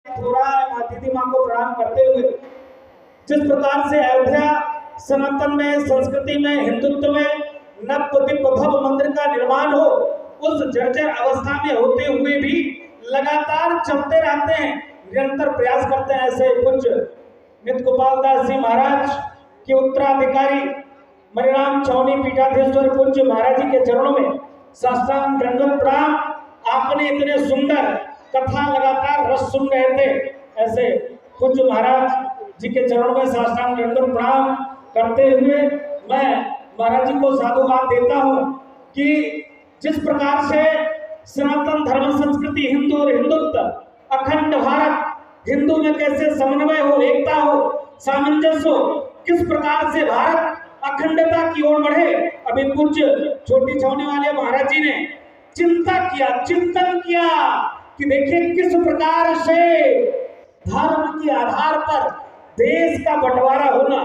हो रहा है माता माँ को प्रणाम करते हुए। जिस प्रकार से अयोध्या सनातन में, संस्कृति में, हिंदुत्व में नव दिव्य भव्य मंदिर का निर्माण हो, उस जर्जर अवस्था में होते हुए भी लगातार चलते रहते हैं, निरंतर प्रयास करते हैं। ऐसे कुछ नित्य गोपाल दास जी महाराज के उत्तराधिकारी मणिराम चौनी पीठाधीश्वर पूज्य महाराज जी के चरणों में साष्टांग दंडवत प्रणाम। आपने इतने सुंदर कथा लगातार रस सुन रहे थे, ऐसे पूज्य महाराज जी के चरणों में साष्टांग दंडवत प्रणाम करते हुए मैं महाराज जी को साधुवाद देता हूँ कि जिस प्रकार से सनातन धर्म, संस्कृति, हिंदू और हिंदुत्व, अखंड भारत, हिंदू में कैसे समन्वय हो, एकता हो, सामंजस्य हो, किस प्रकार से भारत अखंडता की ओर बढ़े। अभी पूज्य छोटी छावनी वाले महाराज जी ने चिंता किया, चिंतन किया कि देखिए किस प्रकार से धर्म के आधार पर देश का बंटवारा होना।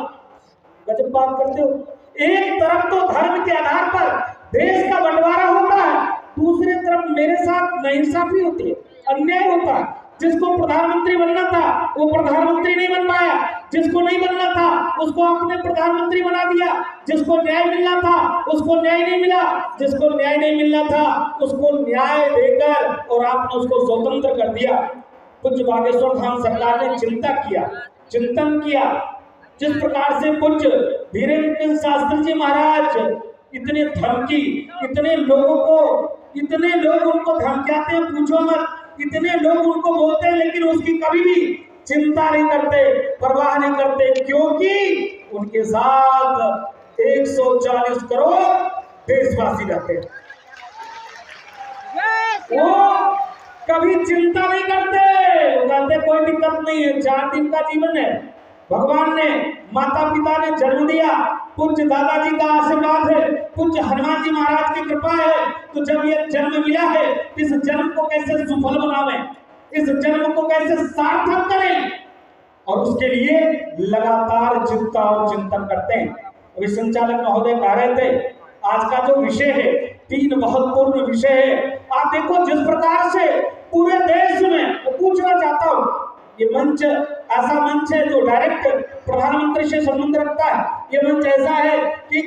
गजब बात करते हो, एक तरफ तो धर्म के आधार पर देश का बंटवारा होता है, दूसरी तरफ मेरे साथ नाइंसाफी होती है, अन्याय होता है। जिसको प्रधानमंत्री बनना था वो प्रधानमंत्री नहीं बन पाया, जिसको नहीं बनना था उसको आपने प्रधानमंत्री बना दिया, जिसको न्याय मिलना था उसको न्याय नहीं मिला, जिसको न्याय नहीं मिलना था उसको न्याय देकर और आपने उसको स्वतंत्र कर दिया। पूज्य बागेश्वर धाम सरकार ने चिंता किया, चिंतन किया। जिस प्रकार से पूज्य धीरेन्द्र शास्त्री जी महाराज इतने धमकी, इतने लोग उनको धमकाते हैं, पूछो मत, इतने लोग उनको बोलते हैं, लेकिन उसकी कभी भी चिंता नहीं करते, परवाह नहीं करते, क्योंकि उनके साथ 140 करोड़ देशवासी रहते हैं। वो कभी चिंता नहीं करते, वो कहते कोई दिक्कत नहीं है, 4 दिन का जीवन है, भगवान ने, माता पिता ने जन्म दिया, पूज्य दादाजी का आशीर्वाद है, पूज्य हनुमान जी महाराज की कृपा है, तो जब ये जन्म मिला है, इस जन्म को कैसे सफल बनावें, इस जन्म को कैसे सार्थक करें, और उसके लिए लगातार चिंता और चिंतन करते हैं। अभी संचालक महोदय कह रहे थे आज का जो विषय है 3 महत्वपूर्ण विषय है। आप देखो जिस प्रकार से पूरे देश में, पूछना चाहता हूँ, ये मंच ऐसा मंच है जो डायरेक्ट प्रधानमंत्री से संबंध रखता है। ये मंच ऐसा है कि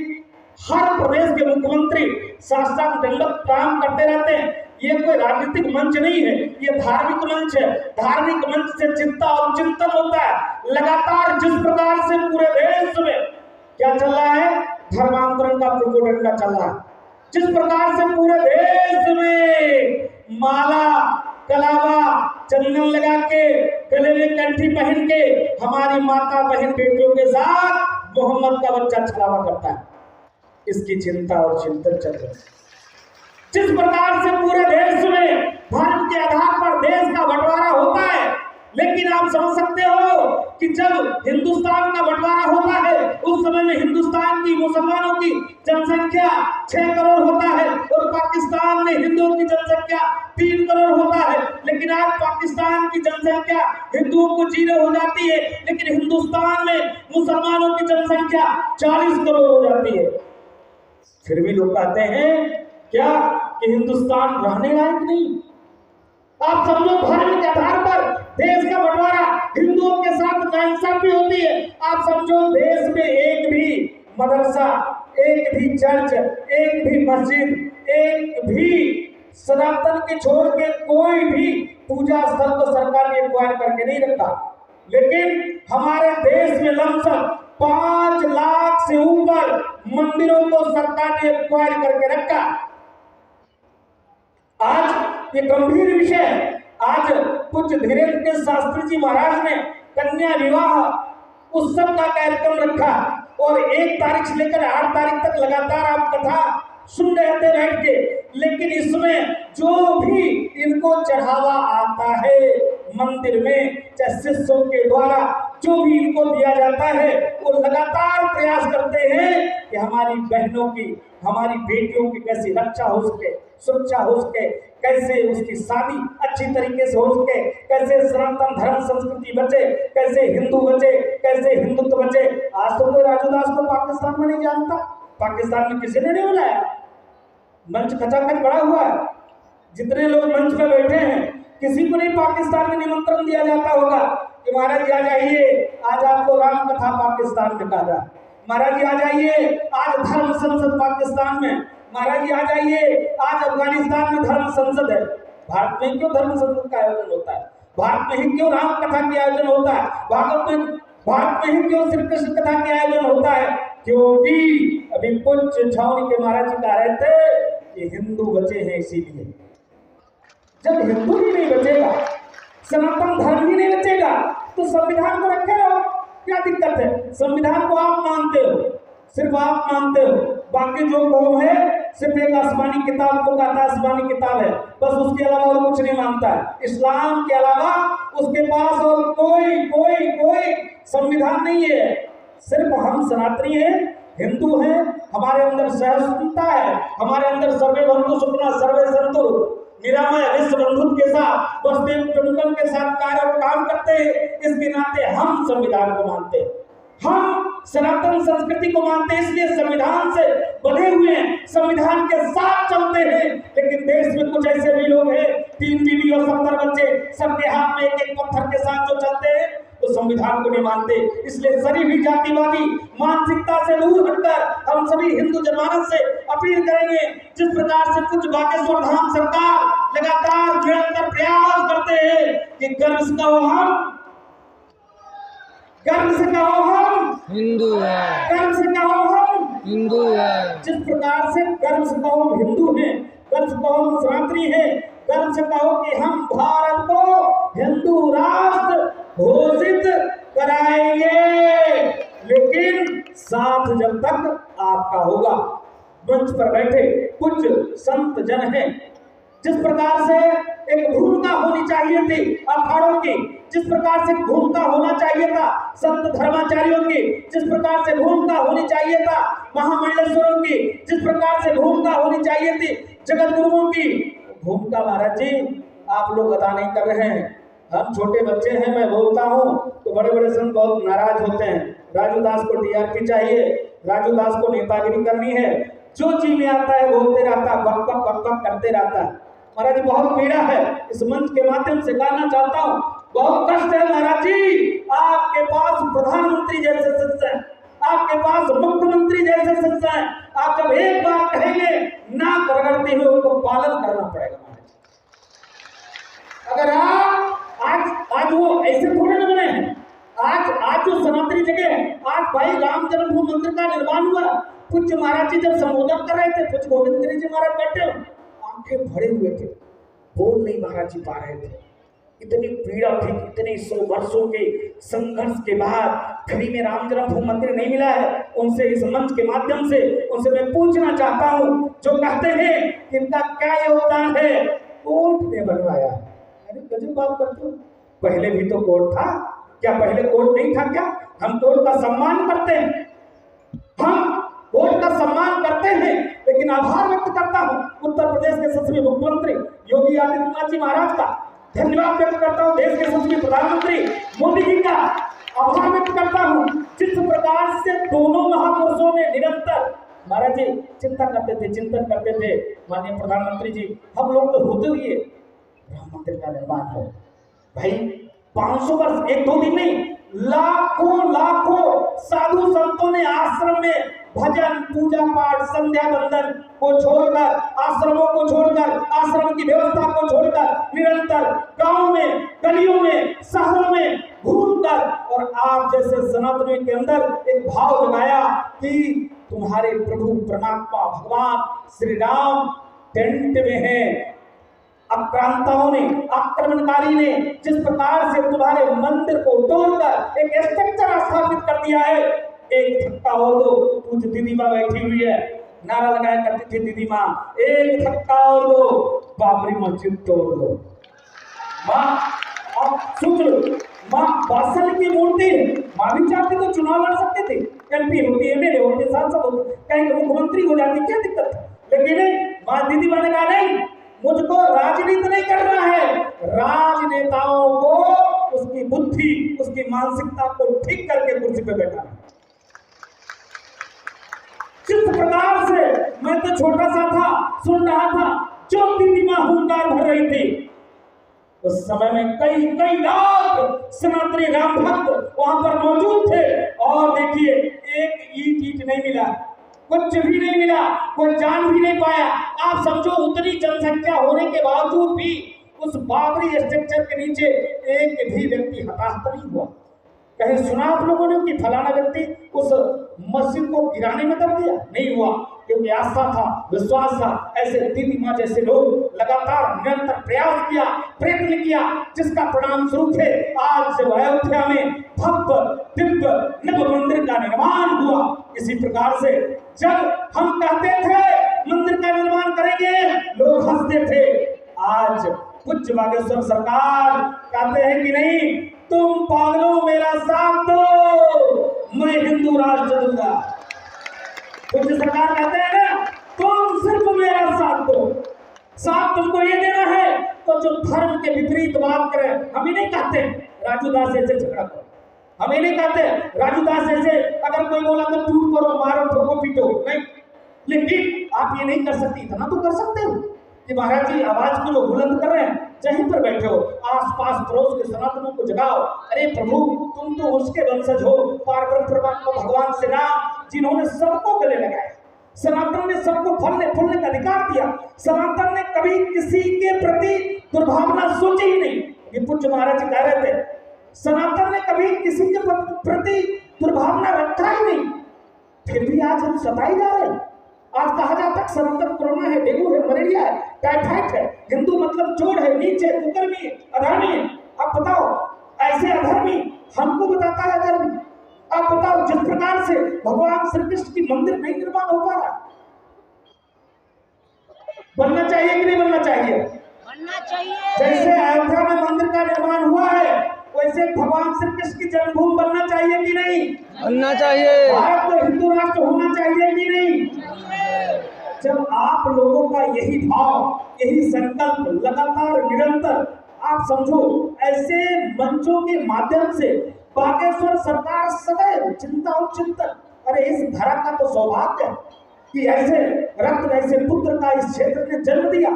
हर प्रदेश के मुख्यमंत्री साष्टांग दंडवत प्रणाम करते रहते हैं। ये कोई राजनीतिक मंच नहीं है, ये धार्मिक मंच है। धार्मिक मंच से चिंता और चिंतन होता है। लगातार जिस प्रकार से पूरे देश में क्या चल रहा है, धर्मांतरण का प्रोपेगेंडा चल रहा है। जिस प्रकार से पूरे देश में माला, कलावा, चंदन लगा के, गले में कंठी पहन के हमारी माता बहन बेटियों के साथ मोहम्मद का बच्चा छलावा करता है, इसकी चिंता और चिंतन चल रही है। जिस प्रकार से पूरे देश में धर्म के आधार पर देश का बंटवारा होता है, लेकिन आप समझ सकते हो कि जब हिंदुस्तान का बंटवारा होता है उस समय में हिंदुस्तान की मुसलमानों की जनसंख्या 6 करोड़ होता है और पाकिस्तान में हिंदुओं की जनसंख्या 3 करोड़ होता है। लेकिन आज पाकिस्तान की जनसंख्या हिंदुओं को 0 हो जाती है, लेकिन हिंदुस्तान में मुसलमानों की जनसंख्या 40 करोड़ हो जाती है। फिर भी लोग कहते हैं क्या कि हिंदुस्तान रहने लायक नहीं। आप समझो धर्म के आधार पर देश का बंटवारा, हिंदुओं के साथ नाइंसाफी होती है। आप समझो देश में एक भी मदरसा, एक भी चर्च, एक भी मस्जिद, एक भी सनातन के छोड़ के कोई भी पूजा स्थल को सरकार ने एक्वायर करके नहीं रखा। लेकिन हमारे देश में लमसम 5 लाख से ऊपर मंदिरों को सरकार ने एक्वायर करके रखा। आज ये गंभीर विषय है। आज पूज्य धीरेन्द्र शास्त्री जी महाराज ने कन्या विवाह उत्सव का कार्यक्रम रखा और 1 तारीख से लेकर 8 तारीख तक लगातार आप कथा सुन रहे थे बैठ के। लेकिन इसमें जो भी इनको चढ़ावा आता है मंदिर में, चाहे शिष्यों के द्वारा जो भी इनको दिया जाता है, वो लगातार प्रयास करते हैं कि हमारी बहनों की, हमारी बेटियों की कैसी रक्षा हो सके, सुरक्षा हो सके, कैसे उसकी शादी अच्छी तरीके से हो सके, कैसे सनातन धर्म संस्कृति बचे, कैसे हिंदू बचे, कैसे हिंदुत्व बचे। आज तो कोई राजू दास को पाकिस्तान में नहीं जानता, पाकिस्तान में किसी ने नहीं बुलाया। मंच खचाखच बड़ा हुआ है, जितने लोग मंच में बैठे हैं किसी को नहीं पाकिस्तान में निमंत्रण दिया जाता होगा कि महाराज जी आ जाइए, आज आपको राम कथा पाकिस्तान में कहा जाए, महाराज जी आ जाइए आज धर्म संसद पाकिस्तान में, महाराज जी आ जाइए आज अफगानिस्तान में धर्म संसद है। भारत में क्यों धर्म संसद का आयोजन होता है? भारत में ही क्यों राम कथा के आयोजन होता है? भारत में ही क्यों श्री कृष्ण कथा के आयोजन होता है? क्योंकि अभी कुछ छावनी के महाराज जी कह रहे थे कि हिंदू बचे हैं, इसीलिए। जब हिंदू ही नहीं बचेगा, सनातन धर्म ही नहीं बचेगा, तो संविधान को रखे हो, क्या दिक्कत है? संविधान को आप मानते हो, सिर्फ आप मानते हो, बाकी जो कौम है सिर्फ एक आसमानी किताब को कहता है आसमानी किताब है, बस उसके अलावा और कुछ नहीं मानता है। इस्लाम के अलावा उसके पास और कोई कोई कोई संविधान नहीं है। सिर्फ हम सनातनी हैं, हिंदू हैं, हमारे अंदर सहिष्णुता है, हमारे अंदर सर्वे बंधु सुखना सर्वे संतु निरामय विश्व बंधुत्व के साथ वसुदेव कुटुंबकम के साथ कार्य और काम करते हैं। इसके नाते हम संविधान को मानते हैं, हम सनातन संस्कृति को मानते हैं, इसलिए संविधान से बंधे हुए हैं, संविधान के साथ चलते हैं। लेकिन देश में कुछ ऐसे भी लोग हैं, 3 बीवी और 70 बच्चे, सबके हाथ में एक पत्थर के साथ जो चलते हैं, तो संविधान को नहीं मानते। इसलिए शरीफी जातिवादी मानसिकता से दूर हटकर हम सभी हिंदू जनमानस से अपील करेंगे, जिस प्रकार से कुछ बागेश्वर धाम सरकार लगातार निरंतर प्रयास करते हैं कि गर्व से कहो हम हिंदू है, गर्व से कहो हम हिंदू है। जिस प्रकार से गर्व से कहो हम हिंदू हैं, गर्व से कहो हम सनातनी हैं, गर्व से कहो कि हम भारत को हिंदू राष्ट्र घोषित कराएंगे। लेकिन साथ जब तक आपका होगा। मंच पर बैठे कुछ संत जन हैं, जिस प्रकार से एक भूमिका होनी चाहिए थी अखाड़ों की, जिस प्रकार से भूमिका होना चाहिए था संत धर्माचार्यों की, जिस प्रकार से भूमिका होनी चाहिए था महामंडलेश्वरों की, जिस प्रकार से भूमिका होनी चाहिए थी जगत गुरुओं की, भूमिका महाराज जी आप लोग अदा नहीं कर रहे हैं। हम छोटे बच्चे हैं, मैं बोलता हूँ तो बड़े बड़े संत बहुत नाराज होते हैं। राजू दास को टीआरपी चाहिए, राजू दास को नेतागिरी करनी है, जो जी में आता है बोलते रहता है, बक बक बक बक करते रहता है। महाराज जी बहुत पीड़ा है, इस मंच के माध्यम से कहना चाहता हूँ, बहुत कष्ट है महाराज जी। आपके पास प्रधानमंत्री जैसे सत्य है, आपके पास मुख्यमंत्री जैसे सत्य है, आप जब एक बार कहेंगे नाक रगड़ते हुए उनको पालन करना पड़ेगा। अगर आप आज वो ऐसे थोड़े न बने हैं, आज जो सनातनी जगह है, आज भाई राम जन्मभूमि मंदिर का निर्माण हुआ, पूज्य महाराज जी जब संबोधन कर रहे थे, पूज्य गोविंद गिरी जी महाराज बैठे आंखें भरे हुए थे, बोल नहीं महाराज जी पा रहे थे। इतनी पीड़ा थी, इतने 100 वर्षों के संघर्ष के बाद फ्री में राम जन्मभूमि मंदिर नहीं मिला है। उनसे इस मंच के माध्यम से उनसे मैं पूछना चाहता हूँ, जो कहते हैं कि इनका क्या योगदान है, कोर्ट ने बनवाया। अरे गजब बात करते हो, पहले भी तो कोर्ट था क्या? पहले कोर्ट नहीं था क्या? हम कोर्ट का सम्मान करते हैं, हम कोर्ट का सम्मान करते हैं, लेकिन आभार व्यक्त करता हूँ उत्तर प्रदेश के यशस्वी मुख्यमंत्री योगी आदित्यनाथ जी महाराज का, धन्यवाद व्यक्त करता हूँ देश के यशस्वी प्रधानमंत्री मोदी जी का, आभार व्यक्त करता हूँ जिस प्रकार से दोनों महापुरुषों ने निरंतर महाराज जी चिंता करते थे, चिंतन करते थे। माननीय प्रधानमंत्री जी, हम लोग तो होते हुए राम मंदिर का निर्माण हो भाई, 500 वर्ष 1-2 दिन नहीं, लाखों साधु संतों ने आश्रम में भजन पूजा पाठ संध्या बंदन को छोड़कर, आश्रमों को छोड़कर, आश्रम की व्यवस्था को छोड़कर निरंतर गांव में, गलियों में, शहरों में घूमकर और आप जैसे सनातनियों के अंदर एक भाव जगाया कि तुम्हारे प्रभु परमात्मा भगवान श्री राम टेंट में है। आक्रांताओं ने, आक्रमणकारी ने जिस प्रकार से तुम्हारे मंदिर को तोड़कर एक स्ट्रक्चर स्थापित कर दिया है, एक धक्का हो दो। पूज्य दीदी माँ बैठी हुई है, नारा लगाया करती थी दीदी माँ, एक धक्का और दो, बाबरी मस्जिद तोड़ दो। माँ आप सोच लो, माँ बासल की मूर्ति, माँ भी चाहती तो चुनाव लड़ सकते थे, एमपी होती, एमएलए होते, सांसद होते, कहीं मुख्यमंत्री हो जाती, क्या दिक्कत है? लेकिन माँ दीदी माँ ने कहा नहीं, मुझको राजनीति नहीं करना है, राजनेताओं को उसकी बुद्धि, उसकी मानसिकता को ठीक करके कुर्सी पे बैठा है। जिस प्रकार से मैं तो छोटा सा था, सुन रहा था, जो दीदी माँ हुंकार भर रही थी, उस समय में कई कई लाख सनातनी राम भक्त वहां पर मौजूद थे। और देखिए एक ईट नहीं मिला, कुछ भी नहीं मिला, कोई जान भी नहीं पाया। आप समझो उतनी जनसंख्या होने के बावजूद भी उस बाबरी स्ट्रक्चर के नीचे एक भी व्यक्ति हताहत नहीं हुआ। कहीं सुना आप लोगों ने कि फलाना व्यक्ति उस मस्जिद को गिराने में दब गया? नहीं हुआ, क्योंकि आस्था था, विश्वास था। ऐसे दीदी माँ जैसे लोग लगातार निरंतर प्रयास किया, प्रयत्न किया, जिसका परिणाम स्वरूप है आज से अयोध्या में भव्य दिव्य नव मंदिर का निर्माण हुआ। इसी प्रकार से जब हम कहते थे मंदिर का निर्माण करेंगे, लोग हंसते थे। आज पूज्य बागेश्वर सरकार कहते हैं कि नहीं, तुम पागलों मेरा साथ दो, मैं हिंदू राष्ट्र दूंगा। पूज्य सरकार कहते हैं ना, तुम सिर्फ मेरा साथ दो, साथ तुमको ये देना है तो जो धर्म के विपरीत बात करे। हम ही नहीं कहते राजू दास ऐसे झगड़ा करो, हम ही नहीं कहते राजू दास ऐसे अगर कोई बोला तो टूट करो, मारो, ठोको, पीटो, नहीं। लेकिन आप ये नहीं कर सकते, इतना तो कर सकते हो कि महाराज जी आवाज को जो बुलंद कर रहे हैं, जहीं पर बैठे हो आसपास पड़ोस के सनातनों को जगाओ। अरे प्रभु, तुम तो उसके वंशज हो, पारब्रह्म परमात्मा भगवान श्री राम, जिन्होंने सबको गले लगाया। सनातन ने सबको फलने फूलने का अधिकार दिया। सनातन ने कभी किसी के प्रति दुर्भावना सोची ही नहीं। ये पूज्य महाराज जी कह रहे थे, सनातन ने कभी किसी के प्रति दुर्भावना रखा ही नहीं, फिर भी आज हम सताए जा रहे हैं। आज कहा जाता है सनातन कोरोना है, डेंगू है, मलेरिया है, टाइफाइड है, हिंदू मतलब चोर है, नीच है, कुकर्मी है, अधर्मी है। अब बताओ, ऐसे अधर्मी हमको बताता है अधर्मी। अब बताओ, जिस प्रकार से भगवान श्री कृष्ण की मंदिर नहीं निर्माण हो पा रहा, बनना चाहिए कि नहीं बनना चाहिए? बनना चाहिए। जैसे अयोध्या में मंदिर का निर्माण हुआ है, वैसे भगवान श्री कृष्ण की जन्मभूमि बनना चाहिए कि नहीं? बनना चाहिए। भारत को हिंदू राष्ट्र होना चाहिए कि नहीं? जब आप लोगों का यही भाव, यही संकल्प लगातार निरंतर, आप समझो ऐसे मंचों के माध्यम से बागेश्वर सरकार सदैव चिंता और चिंतन। अरे इस धरा का तो सौभाग्य है कि ऐसे रक्त ऐसे पुत्र का इस क्षेत्र ने जन्म दिया,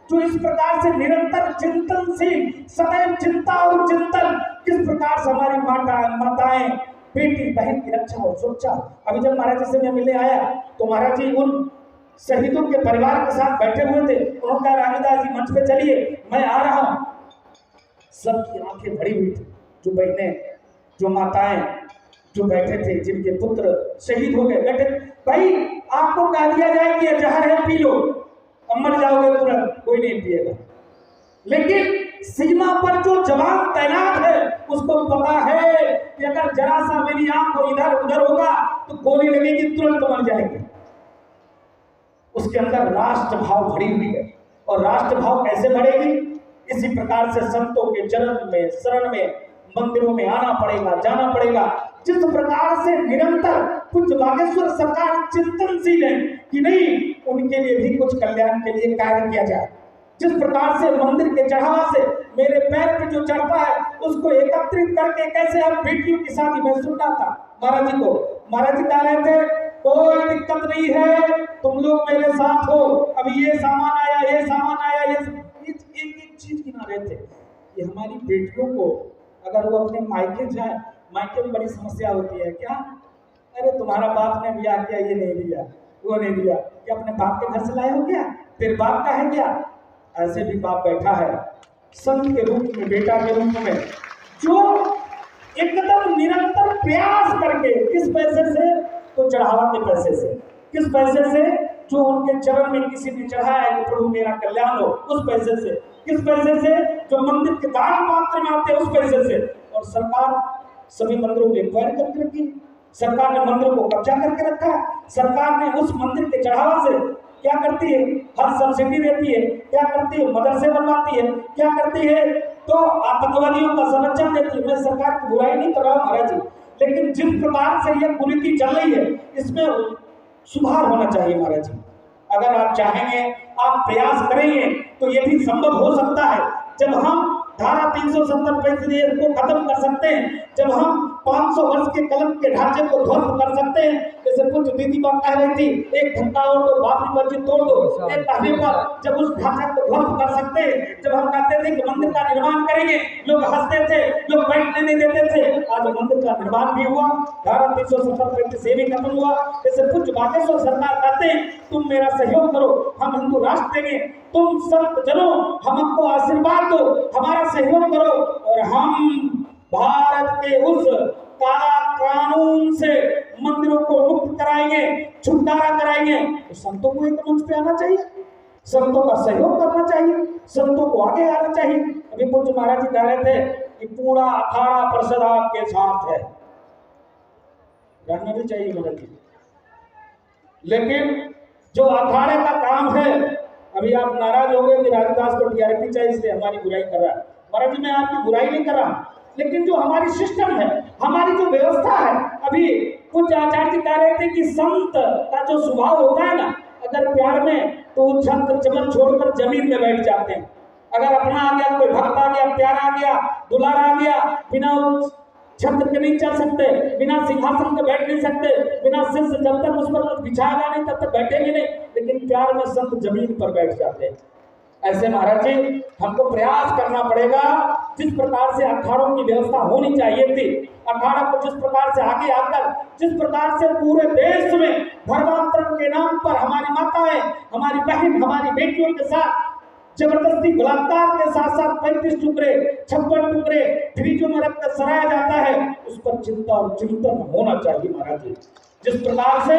जो इस प्रकार से निरंतर चिंतनशील, सदैव चिंता और चिंतन, किस प्रकार से हमारी माताएं बेटी बहन की रक्षा और सुरक्षा। अभी जब महाराज जी से मैं मिलने आया तो महाराज जी उन शहीदों के परिवार के साथ बैठे हुए थे। उन्होंने कहा रामदास जी मंच पे चलिए, मैं आ रहा हूं। सबकी आंखें भरी हुई थी, जो बहनें, जो माताएं, जो बैठे थे, जिनके पुत्र शहीद हो गए, बैठे। भाई आपको कह दिया जाए कि जहर है पी लो, अब मर जाओगे तुरंत, कोई नहीं पिएगा। लेकिन सीमा पर जो जवान तैनात है, उसको पता है कि अगर जरा सा मेरी आंख को इधर उधर होगा तो गोली लगेगी, तुरंत मर जाएगी। उसके अंदर राष्ट्र भाव भरी हुई है। और राष्ट्र भाव कैसे बढ़ेगी? इसी प्रकार से संतों के चरण में, शरण में, मंदिरों में आना पड़ेगा, जाना पड़ेगा। जिस प्रकार से निरंतर पूज्य बागेश्वर सरकार चिंतनशील है कि नहीं, उनके लिए भी कुछ कल्याण के लिए कार्य किया जाए। जिस प्रकार से मंदिर के चढ़ावा से मेरे पैर पे जो चढ़ता है, उसको एकत्रित करके कैसे हम बेटियों की शादी में सुनना था महाराज जी को। महाराज जी कह रहे थे कोई दिक्कत नहीं है, तुम लोग मेरे साथ हो। अभी ये सामान आया, ये सामान आया, ये एक चीज गिना रहे थे कि हमारी बेटियों को अगर वो अपने मायके जाए, मायके में बड़ी समस्या होती है। क्या? अरे तुम्हारा बाप ने ब्याह किया, ये नहीं दिया, वो नहीं दिया, क्या अपने बाप के घर से लाए हो क्या? फिर बाप का है क्या? ऐसे भी बाप बैठा है संत के रूप में, बेटा के रूप में, जो एकदम निरंतर प्रयास करके, किस पैसे से? तो चढ़ावा के पैसे से। किस पैसे से? जो उनके चरण में किसी ने चढ़ाया है कि प्रभु मेरा कल्याण हो, उस पैसे से। किस पैसे से? जो मंदिर के दान पात्र में आते हैं, उस पैसे से। और सरकार सभी मंदिरों की इंक्वायरी करके रखी, सरकार ने मंदिर को कब्जा करके रखा है। सरकार ने उस मंदिर के चढ़ावा से क्या करती है? हर सब्सिडी देती है। क्या करती है? मदरसे बनवाती है। क्या करती है? तो आतंकवादियों का संरक्षण देती है। मैं सरकार की बुराई नहीं कर रहा हूँ महाराज जी, लेकिन जिस प्रकार से यह कुरीति चल रही है, इसमें सुधार होना चाहिए महाराज जी। अगर आप चाहेंगे, आप प्रयास करेंगे, तो ये भी संभव हो सकता है। जब हम धारा 370 को खत्म कर सकते हैं, जब हम 500 वर्ष के कलम के ढांचे को ध्वस्त कर सकते हैं, जैसे कुछ दीदी बात कह रही थी, एक धक्का और तो बाबरी मस्जिद तोड़ दो। एक कहने पर जब उस ढांचे को ध्वस्त कर सकते, जब हम कहते थे कि मंदिर का निर्माण करेंगे, लोग हंसते थे, लोग बैठने नहीं देते थे। आज मंदिर का निर्माण भी हुआ, धारा 370 से भी खत्म हुआ। जैसे कुछ बागेश्वर सरकार कहते हैं तुम मेरा सहयोग करो, हम हिंदू राष्ट्र देंगे, तुम संत जनों हमको आशीर्वाद दो, हमारा सहयोग करो और हम भारत के उस काला कानून से मंदिरों को मुक्त कराएंगे, छुटकारा कराएंगे। तो संतों को एक मंच पे आना चाहिए, संतों का सहयोग करना चाहिए, संतों को आगे आना चाहिए। अभी पूज्य महाराज जी कह रहे थे कि पूरा अखाड़ा परिषद आपके साथ है, रहना भी चाहिए महाराज जी। लेकिन जो अखाड़े का काम है, अभी आप नाराज हो गए कि राजदास को टीआरपी चाहिए इसलिए हमारी बुराई कर रहा है। महाराज जी मैं आपकी बुराई नहीं कर रहा, लेकिन जो हमारी सिस्टम है, हमारी जो व्यवस्था है, अभी कुछ आचार्य जी कह रहे थे कि संत का जो स्वभाव होता है ना, अगर प्यार में तो छत्र चमन छोड़कर जमीन में बैठ जाते हैं। अगर अपना आ गया, कोई भक्त आ गया, प्यार आ गया, दुलार आ गया, बिना छत्र के नहीं चल सकते, बिना सिंहासन के बैठ नहीं सकते, बिना सिर से जब तक उस पर कुछ बिछाएगा नहीं तब तक बैठेंगे नहीं। लेकिन प्यार में संत जमीन पर बैठ जाते हैं। ऐसे महाराज जी हमको प्रयास करना पड़ेगा, जिस प्रकार से अखाड़ों की व्यवस्था होनी चाहिए थी, अखाड़ा को जिस प्रकार से आगे आकर, जिस प्रकार से पूरे देश में धर्मांतरण के नाम पर हमारी माताएं, हमारी बहन, हमारी बेटियों के साथ जबरदस्ती बलात्कार के साथ साथ 35 टुकड़े, 56 टुकड़े फ्रीजों में रखकर सराया जाता है, उस पर चिंता और चिंतन होना चाहिए महाराज जी। जिस प्रकार से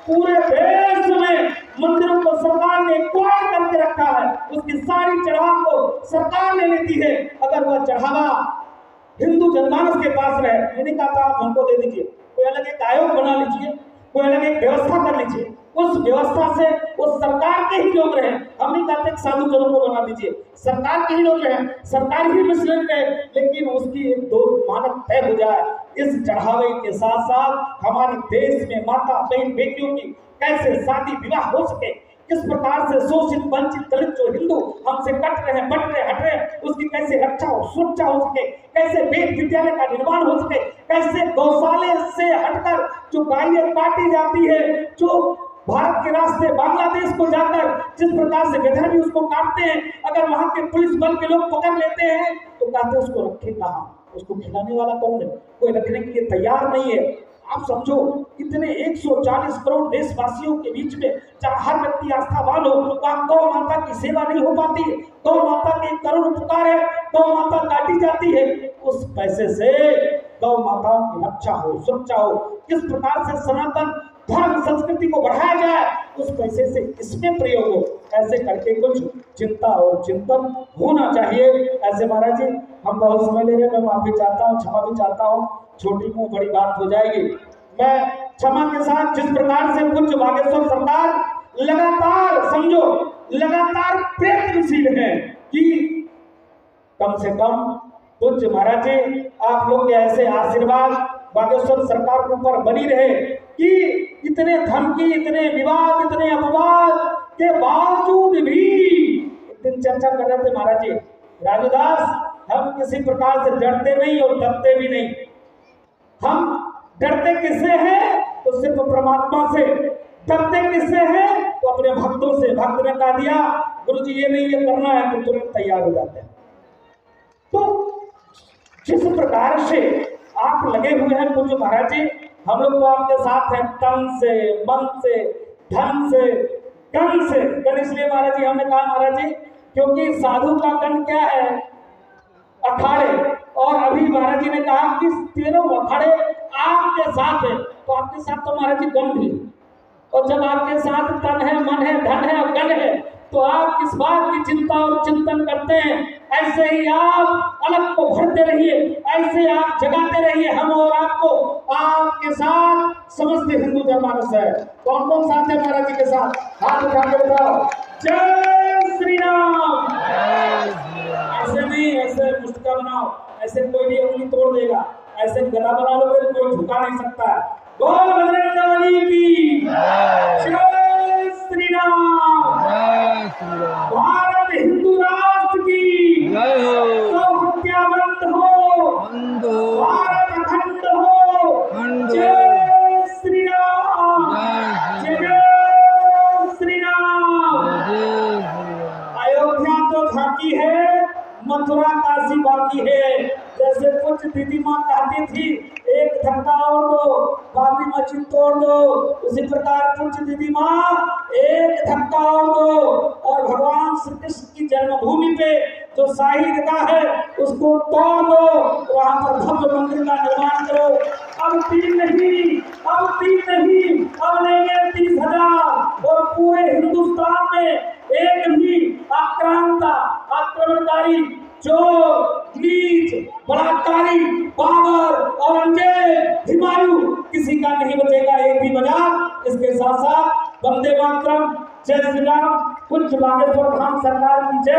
पूरे देश में मंदिरों को सरकार ने एक्वायर करके रखा है, उसकी सारी चढ़ावा को सरकार ले लेती है। अगर वह चढ़ावा हिंदू जनमानस के पास रहे, मैंने कहा था आप हमको दे दीजिए, कोई अलग एक आयोग बना लीजिए, कोई अलग एक व्यवस्था कर लीजिए, उस व्यवस्था से उस सरकार के ही लोग रहे। हम नहीं कहते साधु जनों को बना दीजिए, सरकार के ही लोग रहे, सरकार ही मिसलेट रहे, लेकिन उसकी एक दो मानक तय हो जाए। इस चढ़ावे के साथ साथ हमारे देश में माता बहन बेटियों की कैसे शादी विवाह हो सके, किस प्रकार से शोषित वंचित दलित जो हिंदू हमसे कट रहे हैं, बट रहे, हट रहे, उसकी कैसे रक्षा हो, सुरक्षा हो सके, कैसे वेद विद्यालय का निर्माण हो सके, कैसे गौशाले से हटकर जो गायें काटी जाती है, जो भारत के रास्ते बांग्लादेश को जाकर जिस प्रकार से विधर्मी उसको काटते हैं, अगर वहां के पुलिस बल के लोग पकड़ लेते हैं तो कहते हैं उसको रखे कहां, उसको खिलाने वाला कौन है, कोई रखने के लिए तैयार नहीं है। आप समझो इतने 140 करोड़ देशवासियों के बीच में जहाँ हर व्यक्ति आस्थावान हो, वहाँ गौ माता की सेवा नहीं हो पाती है, गौ माता के करुण पुकार है, गौ माता काटी जाती है। उस पैसे से गौ माताओं की रक्षा हो, सुरक्षा हो, किस प्रकार से सनातन धर्म संस्कृति को बढ़ाया जाए, उस पैसे से इसमें प्रयोग हो, ऐसे करके कुछ चिंता और चिंतन होना चाहिए। ऐसे महाराज जी हम बहुत समय ले रहे हैं, मैं माफी चाहता हूँ, क्षमा भी चाहता हूँ, छोटी मुँह बड़ी बात हो जाएगी। मैं क्षमा के साथ जिस प्रकार से पूज्य बागेश्वर सरकार लगातार समझो लगातार प्रयत्नशील है कि कम से कम पूज्य महाराज जी आप लोग के ऐसे आशीर्वाद बागेश्वर सरकार के ऊपर बनी रहे कि इतने धमकी, इतने विवाद, इतने अपवाद के बावजूद भी एक दिन चर्चा कर रहे थे महाराज जी, राजूदास हम किसी प्रकार से डरते नहीं और डरते भी नहीं। हम डरते किससे हैं तो सिर्फ परमात्मा से, डरते किससे हैं तो अपने भक्तों से। भक्त ने कहा दिया गुरु जी ये नहीं ये करना है तो तुरंत तैयार हो जाते हैं। तो जिस प्रकार से आप लगे हुए हैं पूज्य महाराज जी, हम लोग तो आपके साथ हैं तन से, मन से, धन से, गण से। गण इसलिए महाराज जी हमने कहा महाराज जी क्योंकि साधु का गण क्या है, अखाड़े, और अभी महाराज जी ने कहा कि तीनों अखाड़े आपके साथ है, तो आपके साथ तो महाराज जी गण भी, और जब आपके साथ तन है, मन है, धन है और गण है तो आप किस बात की चिंता और चिंतन करते हैं। ऐसे ही आप अलग को भरते रहिए, ऐसे आप जगाते रहिए हम और आपको। आपके साथ समस्त हिंदू जनमानस है। कौन कौन साथ है महाराज जी के साथ? हाथ उठा के बताओ जय श्री राम। ऐसे नहीं, ऐसे मुस्का बनाओ, ऐसे कोई भी उंगली तोड़ देगा, ऐसे गला बना लोगे तो कोई झुका नहीं सकता है। बोल बजरंगबली की जय श्री राम। भारत हिंदू राष्ट्र की जय हो, हत्या बंद हो, भारत अखंड हो, जय श्री राम। माँ कहती थी एक धक्का और दो, बाबरी मस्जिद तोड़ दो। उसी प्रकार पूज्य दीदी माँ एक धक्का और दो और भगवान श्री कृष्ण की जन्मभूमि पे जो शाही ईदगाह है उसको तोड़ दो, वहां पर भव्य मंदिर का निर्माण करो। अब 3 नहीं, अब लेंगे 30,000 और पूरे हिंदुस्तान में एक भी आक्रमणकारी, चोर, नीच, बलात्कारी, बाबर, औरंगजेब, हुमायूं किसी का नहीं बचेगा एक भी मजाक। इसके साथ साथ वंदे मातरम, जय श्री राम, कुछ बागेश्वर धाम सरकार की जय।